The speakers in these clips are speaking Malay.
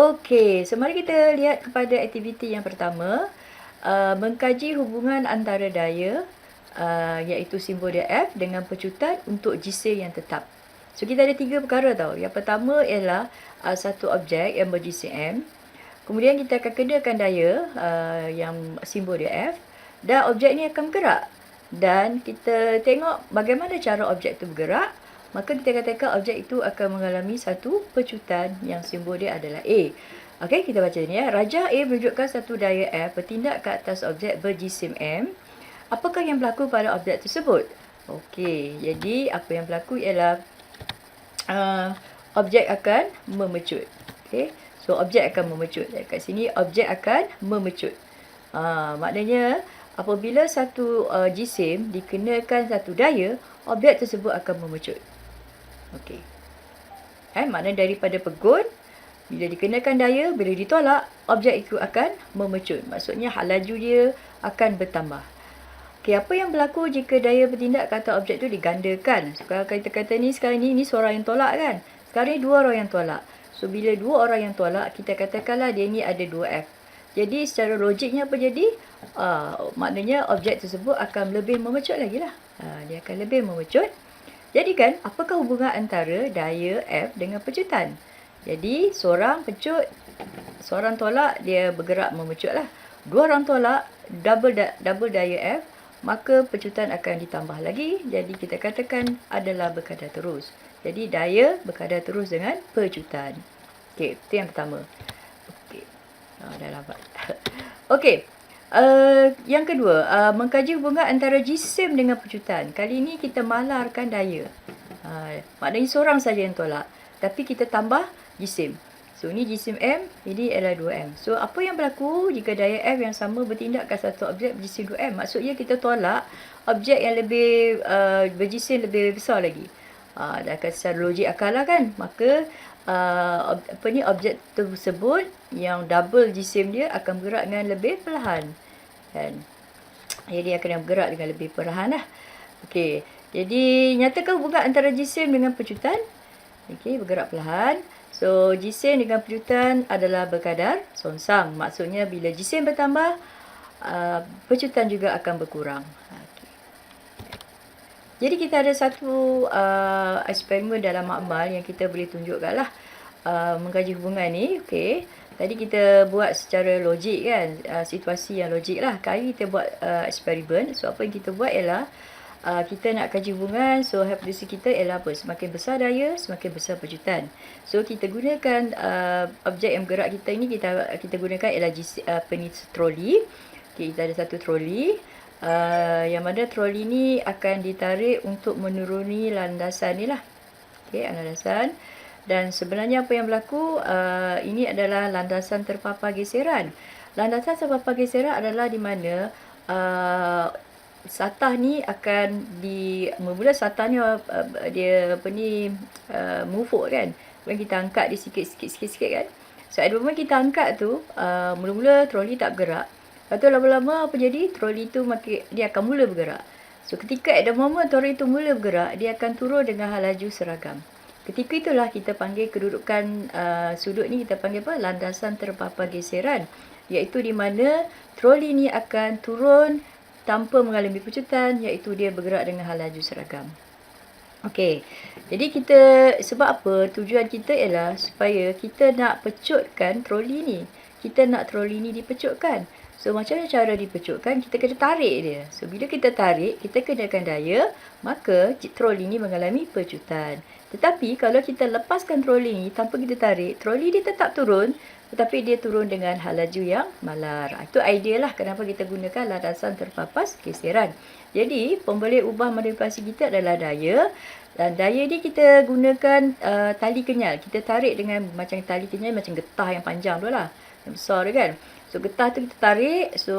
Okey, so mari kita lihat kepada aktiviti yang pertama, mengkaji hubungan antara daya, iaitu simbol dia F dengan pecutan untuk jisim yang tetap. So kita ada 3 perkara tau. Yang pertama ialah satu objek yang berjisim M. Kemudian kita akan kenakan daya yang simbol dia F dan objek ni akan bergerak. Dan kita tengok bagaimana cara objek itu bergerak. Maka kita katakan objek itu akan mengalami satu pecutan yang simbol dia adalah A. Okey, kita baca ni ya. Rajah A menunjukkan satu daya F bertindak ke atas objek berjisim M. Apakah yang berlaku pada objek tersebut? Okey, jadi apa yang berlaku ialah objek akan memecut. Okey, so objek akan memecut. Kat sini objek akan memecut. Maknanya apabila satu jisim dikenakan satu daya, objek tersebut akan memecut. Okey. Maknanya daripada pegun, bila dikenakan daya, bila ditolak, objek itu akan memecut. Maksudnya laju dia akan bertambah. Okey, apa yang berlaku jika daya bertindak ke atas objek itu digandakan? Sekarang kita kata ni, sekarang ni seorang yang tolak kan? Sekarang ni dua orang yang tolak. So, bila dua orang yang tolak, kita katakanlah dia ni ada 2F. Jadi, secara logiknya apa jadi? Maknanya objek tersebut akan lebih memecut lagi lah. Dia akan lebih memecut. Jadi kan, apakah hubungan antara daya F dengan pecutan? Jadi, seorang pecut, seorang tolak, dia bergerak memecut lah. Dua orang tolak, double daya F, maka pecutan akan ditambah lagi. Jadi, kita katakan adalah berkadar terus. Jadi, daya berkadar terus dengan pecutan. Okey, itu yang pertama. Okey, dah lambat. Okey. Yang kedua, mengkaji hubungan antara jisim dengan pecutan. Kali ini kita malarkan daya. Maknanya seorang saja yang tolak. Tapi kita tambah jisim. So, ini jisim M, ini adalah 2M. So, apa yang berlaku jika daya F yang sama bertindak ke satu objek berjisim 2M? Maksudnya kita tolak objek yang lebih berjisim lebih besar lagi. Dan secara logik akal lah kan. Maka, objek tersebut yang double jisim dia akan bergerak dengan lebih perlahan. Kan? Jadi akan bergerak dengan lebih perlahan lah. Okey. Jadi nyatakan hubungan antara jisim dengan pecutan. Okey, bergerak perlahan. So jisim dengan pecutan adalah berkadar songsang. Maksudnya bila jisim bertambah, pecutan juga akan berkurang. Okay. Jadi kita ada satu eksperimen dalam makmal yang kita boleh tunjukkan lah. Mengkaji hubungan ni. Okey. Tadi kita buat secara logik kan, situasi yang logik lah. Kali kita buat eksperimen. So, apa yang kita buat ialah kita nak kaji hubungan. So, hipotesi kita ialah apa? Semakin besar daya, semakin besar pecutan. So, kita gunakan objek yang bergerak kita ni, kita gunakan ialah troli. Okay, kita ada satu troli. Yang mana troli ni akan ditarik untuk menuruni landasan ni lah. Okay, landasan. Dan sebenarnya apa yang berlaku, ini adalah landasan terpapar geseran. Landasan terpapar geseran adalah di mana satah ni akan mula satah ni dia mufuk kan. Kemudian kita angkat dia sikit kan. So, ada moment kita angkat tu, mula-mula troli tak bergerak. Lepas tu lama-lama apa jadi? Troli tu dia akan mula bergerak. So, ketika ada moment troli tu mula bergerak, dia akan turun dengan laju seragam. Ketika itulah kita panggil kedudukan sudut ni kita panggil apa? Landasan terpapar geseran. Iaitu di mana troli ni akan turun tanpa mengalami pecutan, iaitu dia bergerak dengan laju seragam. Okey. Jadi sebab apa? Tujuan kita ialah supaya kita nak pecutkan troli ni. Kita nak troli ni dipecutkan. So, macam mana cara dipecutkan? Kita kena tarik dia. So, bila kita tarik, kita kenakan daya, maka troli ni mengalami pecutan. Tetapi, kalau kita lepaskan troli ni tanpa kita tarik, troli dia tetap turun, tetapi dia turun dengan laju yang malar. Itu idea lah kenapa kita gunakan landasan terpapar geseran. Jadi, pemboleh ubah manipulasi kita adalah daya. Dan daya ni kita gunakan tali kenyal. Kita tarik dengan macam tali kenyal, macam getah yang panjang tu lah. Yang besar tu kan. So, getah tu kita tarik. So,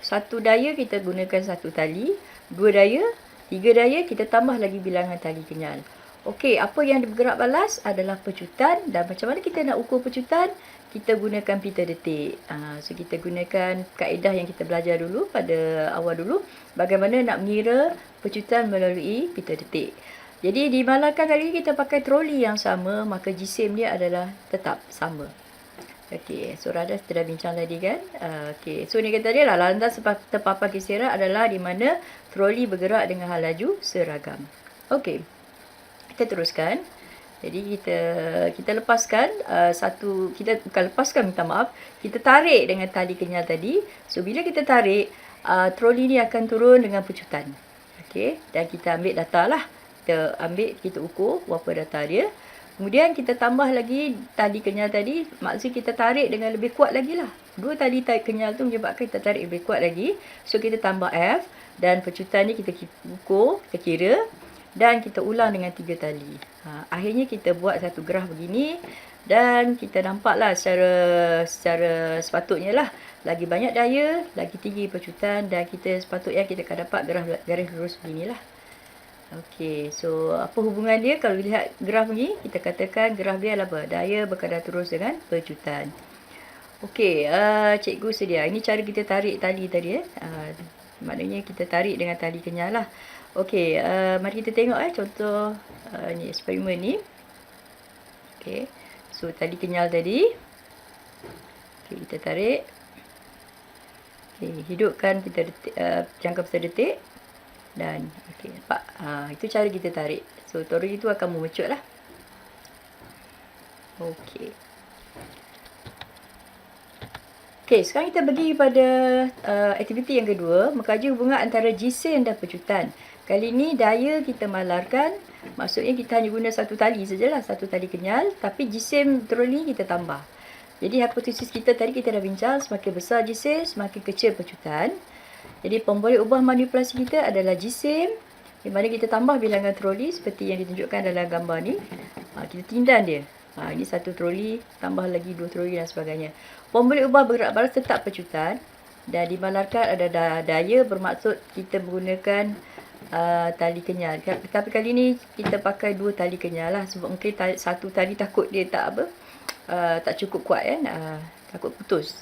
satu daya kita gunakan satu tali. Dua daya, tiga daya, kita tambah lagi bilangan tali kenyal. Okey, apa yang bergerak balas adalah pecutan. Dan macam mana kita nak ukur pecutan? Kita gunakan pita detik. So, kita gunakan kaedah yang kita belajar dulu pada awal dulu. Bagaimana nak mengira pecutan melalui pita detik. Jadi, di Malacca kali ini kita pakai troli yang sama, maka jisim dia adalah tetap sama. Okey, so Radas kita dah bincang tadi kan. Okey, so ni kata dia lah, landas terpapar geseran adalah di mana troli bergerak dengan hal laju seragam. Okey, kita teruskan. Jadi kita lepaskan kita bukan lepaskan, minta maaf. Kita tarik dengan tali kenyal tadi. So bila kita tarik, troli ni akan turun dengan pecutan. Okey, dan kita ambil data lah. Kita ukur berapa data dia. Kemudian kita tambah lagi tali kenyal tadi. Maksud kita tarik dengan lebih kuat lagi lah. Dua tali kenyal tu menyebabkan kita tarik lebih kuat lagi. So kita tambah F. Dan pecutan ni kita ukur, kita kira. Dan kita ulang dengan 3 tali. Akhirnya kita buat satu graf begini. Dan kita nampaklah secara sepatutnya lah. Lagi banyak daya, lagi tinggi pecutan. Dan sepatutnya kita akan dapat garis lurus beginilah. Okey, so apa hubungan dia? Kalau lihat graf ni, kita katakan graf dia adalah apa? Daya berkadar terus dengan pecutan. Okey, cikgu sedia. Ini cara kita tarik tali tadi. Maknanya kita tarik dengan tali kenyal lah. Okey, mari kita tengok contoh ni eksperimen ni. Okey, so tali kenyal tadi. Okey, kita tarik. Okey, hidupkan kita jangka besar detik. Dan okey, nampak? Itu cara kita tarik. So troli itu akan memecut lah. Okey. Okey, sekarang kita pergi pada aktiviti yang kedua, mengkaji hubungan antara jisim dan pecutan. Kali ni daya kita malarkan, maksudnya kita hanya guna satu tali sajalah, satu tali kenyal, tapi jisim troli kita tambah. Jadi hipotesis kita tadi kita dah bincang, semakin besar jisim, semakin kecil pecutan. Jadi pemboleh ubah manipulasi kita adalah jisim, di mana kita tambah bilangan troli seperti yang ditunjukkan dalam gambar ni. Kita tindan dia. Ini satu troli, tambah lagi 2 troli dan sebagainya. Pemboleh ubah bergerak balas tetap pecutan dan dimalarkan ada daya, bermaksud kita menggunakan tali kenyal. Tapi kali ni kita pakai 2 tali kenyal lah, sebab mungkin satu tali takut dia tak cukup kuat kan, takut putus.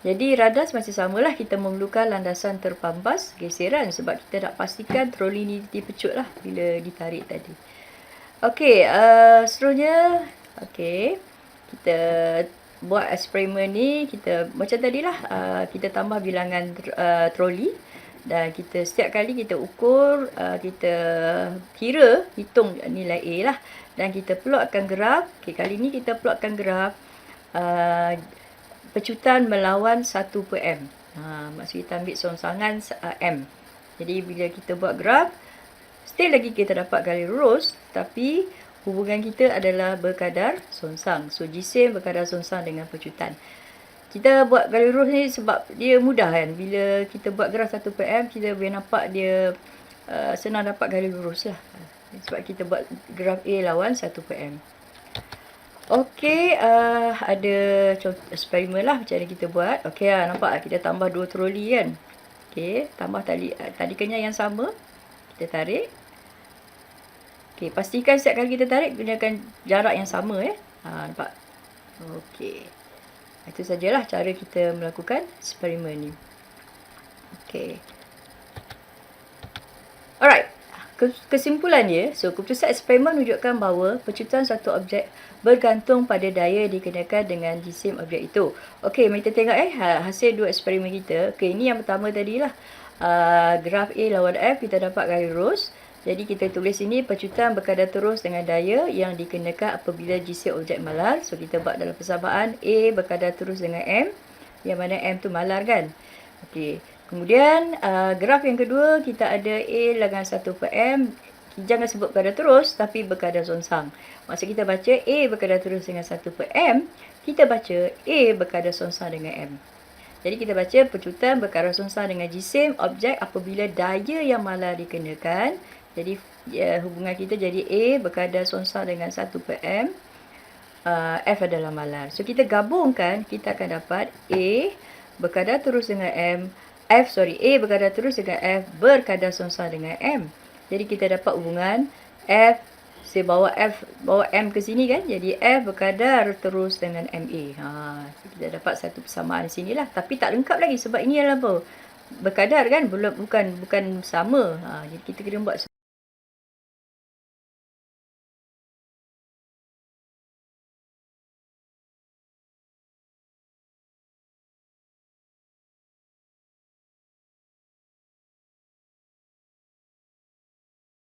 Jadi radas masih samalah, kita memerlukan landasan terpampas geseran sebab kita nak pastikan troli ni dipecut lah bila ditarik tadi. Okey, seterusnya kita buat eksperimen ni, kita macam tadilah, kita tambah bilangan troli dan setiap kali kita ukur, kita hitung nilai A lah dan kita plotkan graf. Okey, kali ni kita plotkan graf pecutan melawan 1/m. Maksud kita ambil songsangan M. Jadi bila kita buat graf, still lagi kita dapat garis lurus, tapi hubungan kita adalah berkadar songsang. So jisim berkadar songsang dengan pecutan. Kita buat garis lurus ni sebab dia mudah kan. Bila kita buat graf 1/m, kita boleh nampak dia senang dapat garis lurus lah. Sebab kita buat graf A lawan 1/m. Okey, ada contoh eksperimen lah macam mana kita buat. Okey, nampak kita tambah 2 troli kan. Okey, tambah tali kenyal yang sama. Kita tarik. Okey, pastikan setiap kali kita tarik gunakan jarak yang sama nampak. Okey. Itu sajalah cara kita melakukan eksperimen ni. Okey. Alright. Kesimpulan dia, so keputusan eksperimen menunjukkan bahawa pecutan suatu objek bergantung pada daya dikenakan dengan jisim objek itu. Okey, mari kita tengok hasil 2 eksperimen kita. Okey, ini yang pertama tadilah. Graf A lawan F, kita dapat garis lurus. Jadi kita tulis ini pecutan berkadar terus dengan daya yang dikenakan apabila jisim objek malar. So kita buat dalam persamaan A berkadar terus dengan M, yang mana M tu malar kan. Okey. Kemudian graf yang kedua, kita ada A dengan 1/m. Jangan sebut berkadar terus, tapi berkadar songsang. Maksud kita baca A berkadar terus dengan 1/m, kita baca A berkadar songsang dengan M. Jadi kita baca pecutan berkadar songsang dengan jisim objek apabila daya yang malar dikenakan. Jadi hubungan kita jadi A berkadar songsang dengan 1/m, F adalah malar. So kita gabungkan, kita akan dapat A berkadar terus dengan A berkadar terus dengan F berkadar songsang dengan M. Jadi kita dapat hubungan F, saya bawa M ke sini kan. Jadi F berkadar terus dengan MA. Kita dapat satu persamaan di sinilah. Tapi tak lengkap lagi sebab ini adalah apa? Berkadar kan, bukan sama. Jadi kita kena buat